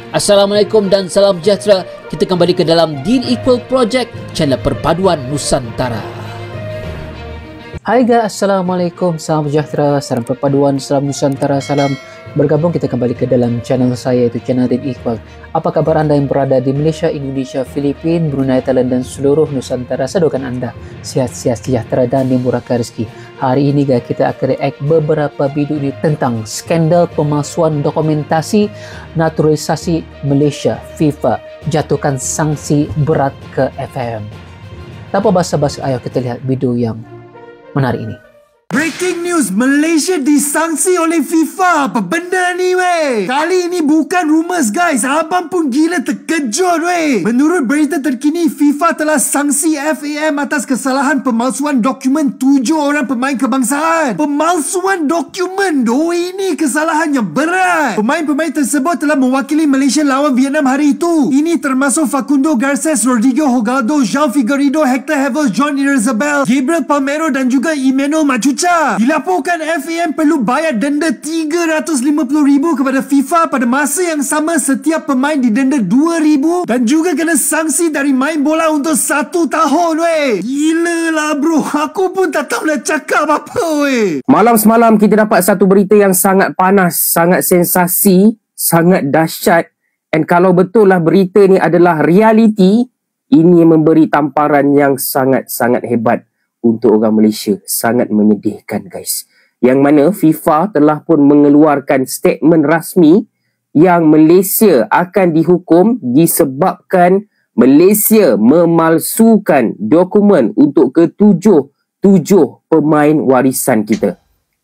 Assalamualaikum dan salam sejahtera. Kita kembali ke dalam Deal Equal Project, channel perpaduan Nusantara. Hai guys, Assalamualaikum, salam sejahtera, salam perpaduan, salam Nusantara, salam bergabung. Kita kembali ke dalam channel saya, iaitu channel Deal Equal. Apa kabar anda yang berada di Malaysia, Indonesia, Filipina, Brunei, Thailand dan seluruh Nusantara? Saya doakan anda sihat-sihat, sejahtera dan dimurahkan rezeki. Hari ini guys, kita akan react beberapa video ini tentang skandal pemalsuan dokumentasi naturalisasi Malaysia. FIFA jatuhkan sanksi berat ke FAM. Tanpa basa-basi, ayo kita lihat video yang menarik ini. Breaking news, Malaysia disangsi oleh FIFA. Apa benda ni weh? Kali ini bukan rumours guys, abang pun gila terkejut weh. Menurut berita terkini, FIFA telah sanksi FAM atas kesalahan pemalsuan dokumen 7 orang pemain kebangsaan. Pemalsuan dokumen doh, ini kesalahan yang berat. Pemain-pemain tersebut telah mewakili Malaysia lawan Vietnam hari itu. Ini termasuk Facundo Garces, Rodrigo Hogaldo, João Figueiredo, Hector Havels, John Irazabal, Gabriel Palmeiro dan juga Emmanuel Machuca. Dilaporkan FAM perlu bayar denda RM350,000 kepada FIFA. Pada masa yang sama, setiap pemain didenda RM2,000 dan juga kena sanksi dari main bola untuk 1 tahun weh. Gila lah bro, aku pun tak tahu nak cakap apa weh. Malam semalam kita dapat satu berita yang sangat panas, sangat sensasi, sangat dahsyat. Dan kalau betul lah berita ni adalah realiti, ini memberi tamparan yang sangat-sangat hebat untuk orang Malaysia. Sangat menyedihkan guys. Yang mana FIFA telah pun mengeluarkan statement rasmi yang Malaysia akan dihukum disebabkan Malaysia memalsukan dokumen untuk ke-7 pemain warisan kita.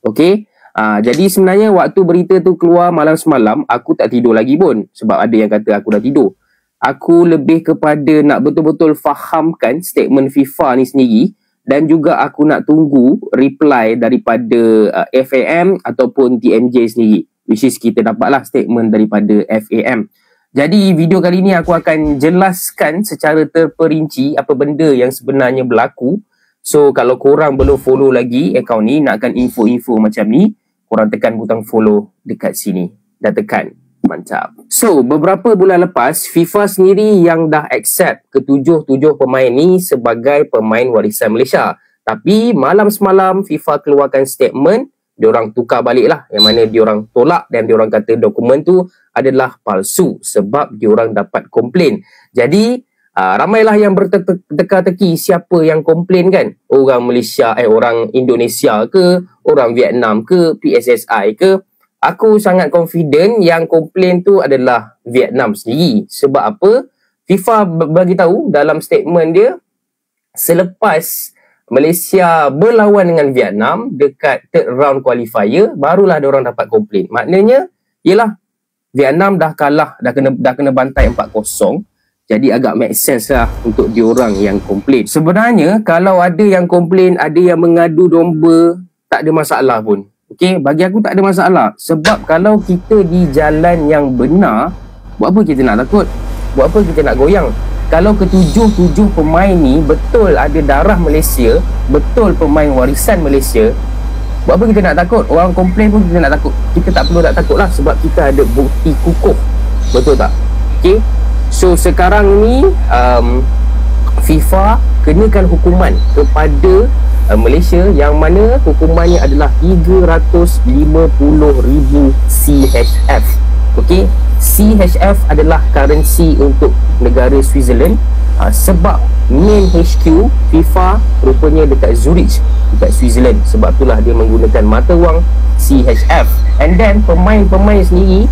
Okey? Jadi sebenarnya waktu berita tu keluar malam semalam, aku tak tidur lagi pun. Sebab ada yang kata aku dah tidur. Aku lebih kepada nak betul-betul fahamkan statement FIFA ni sendiri. Dan juga aku nak tunggu reply daripada FAM ataupun TMJ sendiri. Which is kita dapatlah statement daripada FAM. Jadi video kali ni aku akan jelaskan secara terperinci apa benda yang sebenarnya berlaku. So kalau korang belum follow lagi akaun ni, nakkan info-info macam ni, korang tekan butang follow dekat sini. Dah tekan. Mantap. So, beberapa bulan lepas, FIFA sendiri yang dah accept ke-7 pemain ni sebagai pemain warisan Malaysia. Tapi, malam semalam FIFA keluarkan statement, diorang tukar balik lah. Yang mana diorang tolak dan diorang kata dokumen tu adalah palsu sebab diorang dapat komplain. Jadi, ramailah yang berteka-teki siapa yang komplain kan. Orang Malaysia, orang Indonesia ke, orang Vietnam ke, PSSI ke. Aku sangat confident yang komplain tu adalah Vietnam sendiri. Sebab apa? FIFA bagi tahu dalam statement dia, selepas Malaysia berlawan dengan Vietnam dekat third round qualifier, barulah diorang dapat komplain. Maknanya, yelah, Vietnam dah kalah, dah kena bantai 4-0. Jadi agak make sense lah untuk diorang yang komplain. Sebenarnya, kalau ada yang komplain, ada yang mengadu domba, tak ada masalah pun. Okey, bagi aku tak ada masalah. Sebab kalau kita di jalan yang benar, buat apa kita nak takut? Buat apa kita nak goyang? Kalau ke-7 pemain ni betul ada darah Malaysia, betul pemain warisan Malaysia, buat apa kita nak takut? Orang komplain pun kita nak takut. Kita tak perlu nak takut lah sebab kita ada bukti kukuh. Betul tak? Okey. So sekarang ni FIFA kenakan hukuman kepada Malaysia yang mana hukumannya adalah 350,000 CHF. Okey, CHF adalah currency untuk negara Switzerland. Sebab main HQ FIFA rupanya dekat Zurich, dekat Switzerland. Sebab itulah dia menggunakan mata wang CHF. And then pemain-pemain sendiri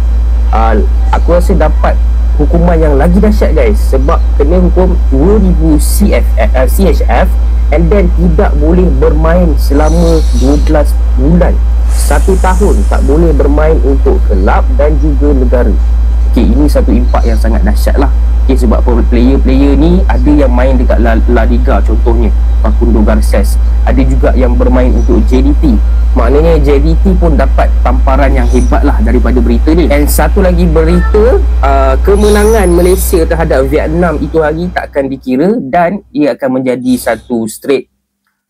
aku rasa dapat hukuman yang lagi dahsyat guys. Sebab kena hukum 2,000 CHF and then tidak boleh bermain selama 12 bulan. 1 tahun tak boleh bermain untuk kelab dan juga negara. Okey, ini satu impak yang sangat dahsyat lah. Okey, sebab player-player ni ada yang main dekat La Liga contohnya, Facundo Garces. Ada juga yang bermain untuk JDT. Maknanya JDT pun dapat tamparan yang hebat lah daripada berita ni. Dan satu lagi berita, kemenangan Malaysia terhadap Vietnam itu hari takkan dikira dan ia akan menjadi satu straight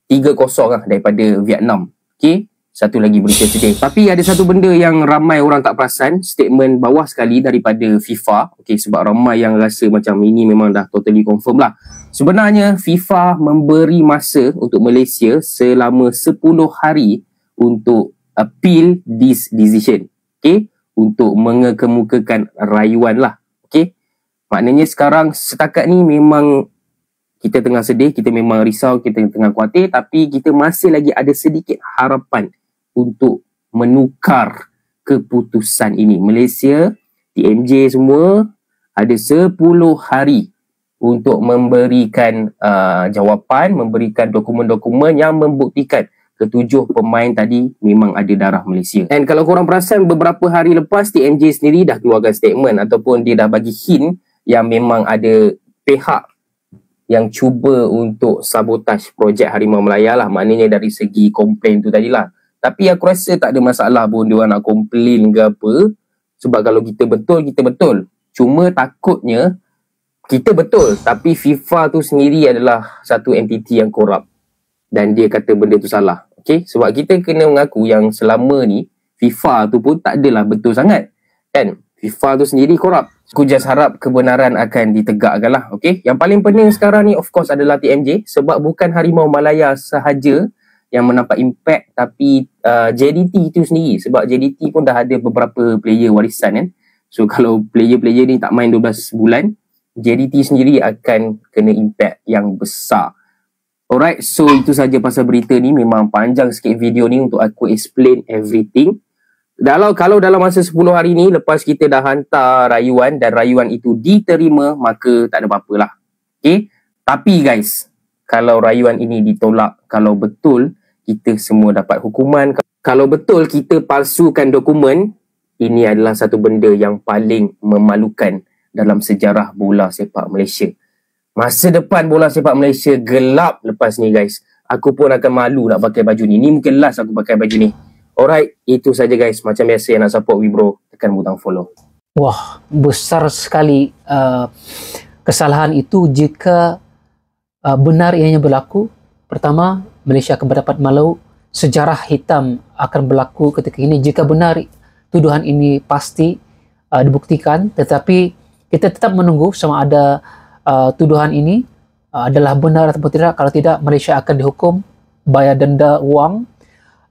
3-0 lah daripada Vietnam. Okey, satu lagi berita sedih. Tapi ada satu benda yang ramai orang tak perasan, statement bawah sekali daripada FIFA. Okey, sebab ramai yang rasa macam ini memang dah totally confirm lah. Sebenarnya FIFA memberi masa untuk Malaysia selama 10 hari untuk appeal this decision. Okey, untuk mengemukakan rayuan lah. Okey, maknanya sekarang setakat ni memang kita tengah sedih, kita memang risau, kita tengah khawatir, tapi kita masih lagi ada sedikit harapan untuk menukar keputusan ini. Malaysia, TMJ semua ada 10 hari untuk memberikan jawapan, memberikan dokumen-dokumen yang membuktikan ketujuh pemain tadi memang ada darah Malaysia. Dan kalau korang perasan, beberapa hari lepas TMJ sendiri dah keluarkan statement ataupun dia dah bagi hint yang memang ada pihak yang cuba untuk sabotaj projek Harimau Melaya lah. Maknanya dari segi komplain tu tadilah. Tapi aku rasa tak ada masalah pun dia nak komplain ke apa. Sebab kalau kita betul, kita betul. Cuma takutnya kita betul, tapi FIFA tu sendiri adalah satu entiti yang korup. Dan dia kata benda tu salah. Okay? Sebab kita kena mengaku yang selama ni FIFA tu pun tak adalah betul sangat. Kan? FIFA tu sendiri korup. Aku just harap kebenaran akan ditegakkan lah. Okay? Yang paling pening sekarang ni of course adalah TMJ. Sebab bukan Harimau Malaya sahaja yang menampak impact, tapi JDT itu sendiri. Sebab JDT pun dah ada beberapa player warisan kan. So kalau player-player ni tak main 12 bulan, JDT sendiri akan kena impact yang besar. Alright, so itu saja pasal berita ni. Memang panjang sikit video ni untuk aku explain everything. Kalau dalam masa 10 hari ni, lepas kita dah hantar rayuan dan rayuan itu diterima, maka tak ada apa-apa lah. Okay? Tapi guys, kalau rayuan ini ditolak, kalau betul kita semua dapat hukuman, kalau betul kita palsukan dokumen, ini adalah satu benda yang paling memalukan dalam sejarah bola sepak Malaysia. Masa depan bola sepak Malaysia gelap lepas ni guys. Aku pun akan malu nak pakai baju ni. Ni mungkin last aku pakai baju ni. Alright, itu saja guys. Macam biasa yang nak support Wibro, tekan butang follow. Wah, besar sekali kesalahan itu jika benar ianya berlaku. Pertama, Malaysia akan mendapat malu. Sejarah hitam akan berlaku ketika ini jika benar tuduhan ini pasti dibuktikan. Tetapi kita tetap menunggu sama ada tuduhan ini adalah benar atau tidak. Kalau tidak, Malaysia akan dihukum, bayar denda wang,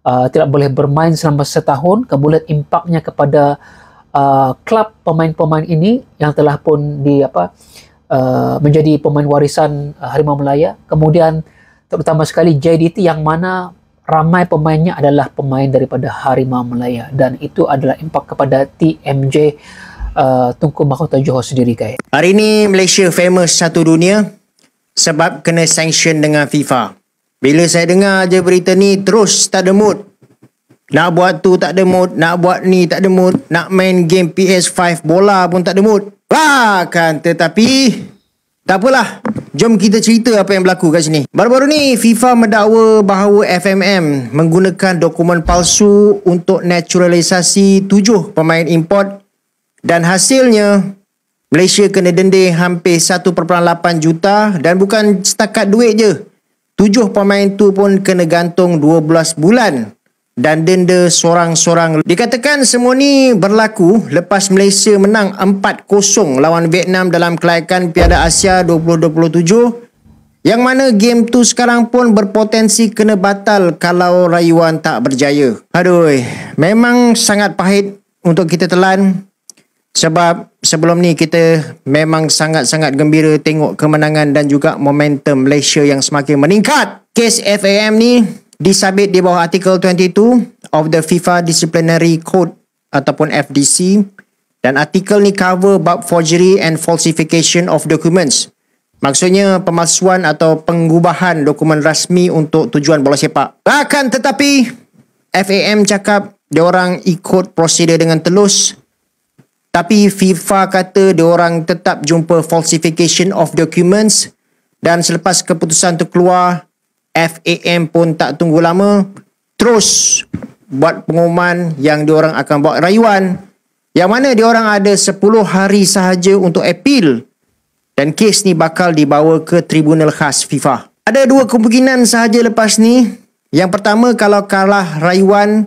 tidak boleh bermain selama setahun. Kemudian impaknya kepada klub pemain-pemain ini yang telah pun menjadi pemain warisan Harimau Melaya. Kemudian terutama sekali JDT yang mana ramai pemainnya adalah pemain daripada Harimau Melaya, dan itu adalah impak kepada TMJ Tunku Mahkota Johor sendiri guys. Hari ini Malaysia famous satu dunia sebab kena sanction dengan FIFA. Bila saya dengar je berita ni, terus tak ada mood. Nak buat tu tak ada mood, nak buat ni tak ada mood, nak main game PS5 bola pun tak ada mood. Bahkan tetapi tak apalah, jom kita cerita apa yang berlaku kat sini. Baru-baru ni FIFA mendakwa bahawa FMM menggunakan dokumen palsu untuk naturalisasi 7 pemain import, dan hasilnya Malaysia kena denda hampir 1.8 juta, dan bukan setakat duit je. 7 pemain tu pun kena gantung 12 bulan dan denda sorang-sorang. Dikatakan semua ni berlaku lepas Malaysia menang 4-0 lawan Vietnam dalam kelayakan Piala Asia 2027, yang mana game tu sekarang pun berpotensi kena batal kalau rayuan tak berjaya. Aduh, memang sangat pahit untuk kita telan. Sebab sebelum ni kita memang sangat-sangat gembira tengok kemenangan dan juga momentum Malaysia yang semakin meningkat. Kes FAM ni disabit di bawah artikel 22 of the FIFA Disciplinary Code ataupun FDC, dan artikel ni cover bab forgery and falsification of documents. Maksudnya pemalsuan atau pengubahan dokumen rasmi untuk tujuan bola sepak. Bahkan tetapi FAM cakap diorang ikut prosedur dengan telus, tapi FIFA kata diorang tetap jumpa falsification of documents, dan selepas keputusan tu keluar, FAM pun tak tunggu lama, terus buat pengumuman yang diorang akan buat rayuan, yang mana diorang ada 10 hari sahaja untuk appeal, dan kes ni bakal dibawa ke tribunal khas FIFA. Ada 2 kemungkinan sahaja lepas ni. Yang pertama, kalau kalah rayuan,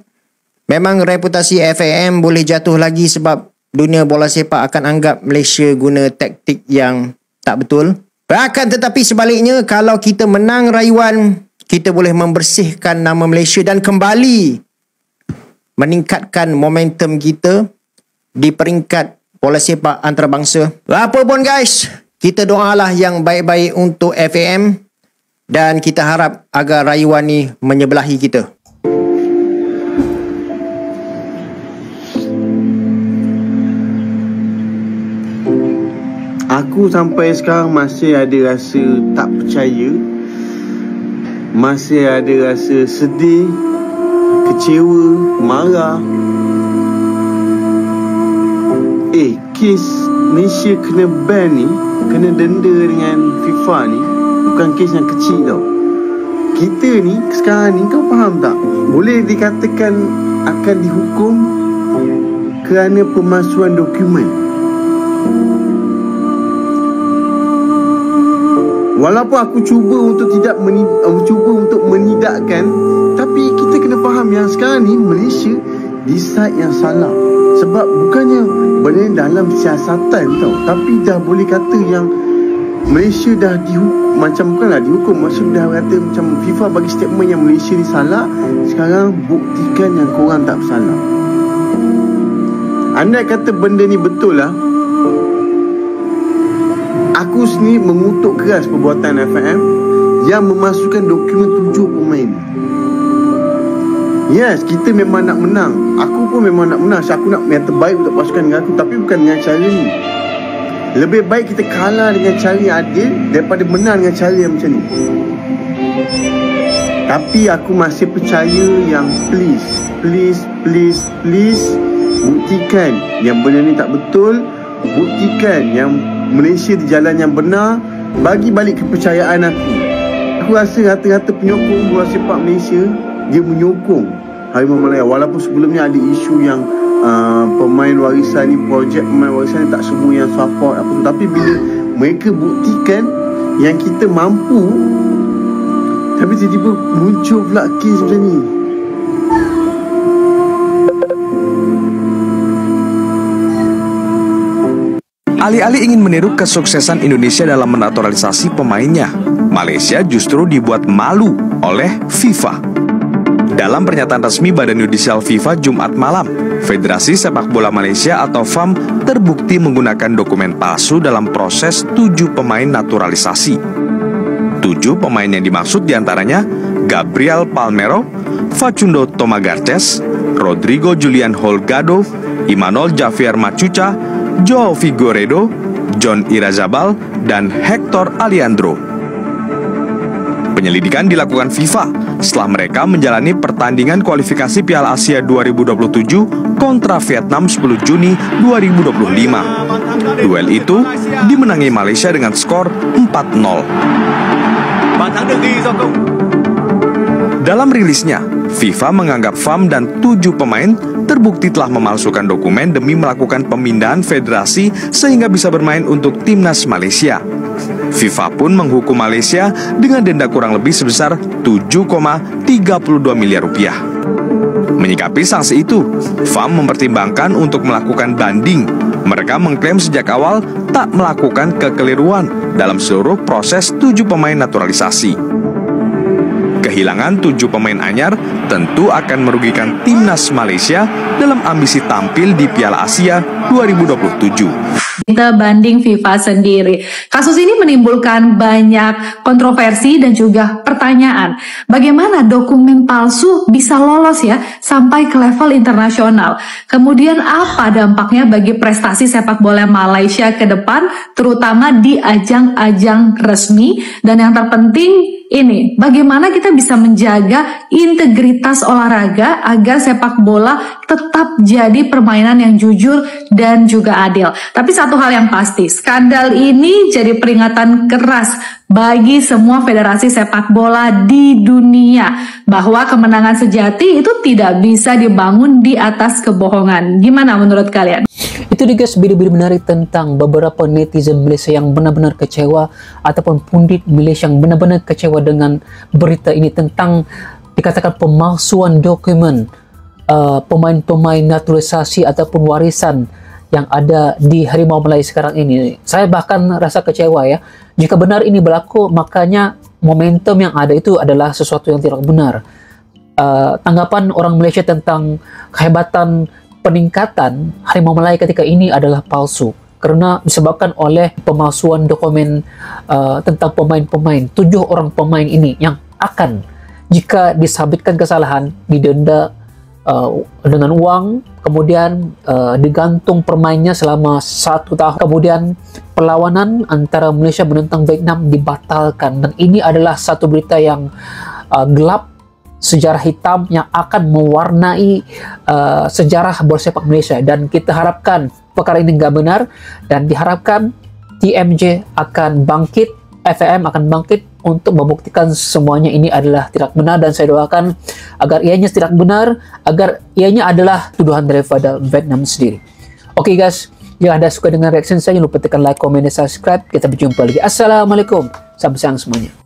memang reputasi FAM boleh jatuh lagi sebab dunia bola sepak akan anggap Malaysia guna taktik yang tak betul. Akan tetapi sebaliknya, kalau kita menang rayuan, kita boleh membersihkan nama Malaysia dan kembali meningkatkan momentum kita di peringkat bola sepak antarabangsa. Apa pun guys, kita doalah yang baik-baik untuk FAM dan kita harap agar rayuan ni menyebelahi kita. Aku sampai sekarang masih ada rasa tak percaya, masih ada rasa sedih, kecewa, marah. Kes Malaysia kena ban ni, kena denda dengan FIFA ni bukan kes yang kecil tau. Kita ni sekarang ni, kau faham tak, boleh dikatakan akan dihukum kerana pemalsuan dokumen. Walaupun aku cuba untuk menidakkan, tapi kita kena faham yang sekarang ni Malaysia di side yang salah. Sebab bukannya benda ni dalam siasatan tau, tapi dah boleh kata yang Malaysia dah dihukum, macam bukanlah dihukum, maksud dah kata macam FIFA bagi statement yang Malaysia ni salah. Sekarang buktikan yang korang tak bersalah. Andai kata benda ni betul lah, aku sendiri mengutuk keras perbuatan FAM yang memasukkan dokumen 7 pemain. Yes, kita memang nak menang. Aku pun memang nak menang. Aku nak yang terbaik untuk pasukan dengan aku, tapi bukan dengan cara ni. Lebih baik kita kalah dengan cara yang adil daripada menang dengan cara yang macam ni. Tapi aku masih percaya yang please buktikan yang benda ni tak betul. Buktikan yang Malaysia di jalan yang benar. Bagi balik kepercayaan aku. Aku rasa rata-rata penyokong bola sepak Malaysia, dia menyokong Harimau Malaya. Walaupun sebelumnya ada isu yang pemain warisan ni, projek pemain warisan ni tak semua yang support apa tu. Tapi bila mereka buktikan yang kita mampu, tapi tiba-tiba muncul pula kes macam ni. Alih-alih ingin meniru kesuksesan Indonesia dalam menaturalisasi pemainnya, Malaysia justru dibuat malu oleh FIFA. Dalam pernyataan resmi Badan Yudisial FIFA Jumat malam, Federasi Sepak Bola Malaysia atau FAM terbukti menggunakan dokumen palsu dalam proses 7 pemain naturalisasi. 7 pemain yang dimaksud diantaranya Gabriel Palmero, Facundo Tomagarces, Rodrigo Julian Holgado, Imanol Javier Machuca, Joao Figueiredo, John Irazabal, dan Hector Alejandro. Penyelidikan dilakukan FIFA setelah mereka menjalani pertandingan kualifikasi Piala Asia 2027 kontra Vietnam 10 Juni 2025. Duel itu dimenangi Malaysia dengan skor 4-0. Dalam rilisnya, FIFA menganggap FAM dan 7 pemain terbukti telah memalsukan dokumen demi melakukan pemindahan federasi sehingga bisa bermain untuk timnas Malaysia. FIFA pun menghukum Malaysia dengan denda kurang lebih sebesar 7,32 miliar rupiah. Menyikapi sanksi itu, FAM mempertimbangkan untuk melakukan banding. Mereka mengklaim sejak awal tak melakukan kekeliruan dalam seluruh proses 7 pemain naturalisasi. Kehilangan 7 pemain anyar tentu akan merugikan timnas Malaysia dalam ambisi tampil di Piala Asia 2027. Kita banding FIFA sendiri. Kasus ini menimbulkan banyak kontroversi dan juga pertanyaan. Bagaimana dokumen palsu bisa lolos ya sampai ke level internasional? Kemudian apa dampaknya bagi prestasi sepak bola Malaysia ke depan, terutama di ajang-ajang resmi? Dan yang terpenting ini, bagaimana kita bisa menjaga integritas olahraga agar sepak bola tetap jadi permainan yang jujur dan juga adil. Tapi satu hal yang pasti, skandal ini jadi peringatan keras bagi semua federasi sepak bola di dunia bahwa kemenangan sejati itu tidak bisa dibangun di atas kebohongan. Gimana menurut kalian? Itu dia guys, video-video menarik tentang beberapa netizen Malaysia yang benar-benar kecewa ataupun pundit Malaysia yang benar-benar kecewa dengan berita ini tentang dikatakan pemalsuan dokumen pemain-pemain naturalisasi ataupun warisan yang ada di Harimau Melayu sekarang ini. Saya bahkan rasa kecewa ya. Jika benar ini berlaku, makanya momentum yang ada itu adalah sesuatu yang tidak benar. Tanggapan orang Malaysia tentang kehebatan peningkatan Harimau Melayu ketika ini adalah palsu, karena disebabkan oleh pemalsuan dokumen tentang pemain-pemain. 7 orang pemain ini yang akan, jika disabitkan kesalahan, didenda dengan uang, kemudian digantung permainnya selama 1 tahun, kemudian perlawanan antara Malaysia menentang Vietnam dibatalkan. Dan ini adalah satu berita yang gelap, sejarah hitam yang akan mewarnai sejarah bola sepak Malaysia. Dan kita harapkan perkara ini nggak benar, dan diharapkan TMJ akan bangkit, FAM akan bangkit untuk membuktikan semuanya ini adalah tidak benar. Dan saya doakan agar ianya tidak benar, agar ianya adalah tuduhan daripada Vietnam sendiri. Oke guys, jika anda suka dengan reaction saya, jangan lupa tekan like, komen, dan subscribe. Kita berjumpa lagi. Assalamualaikum, sampai siang semuanya.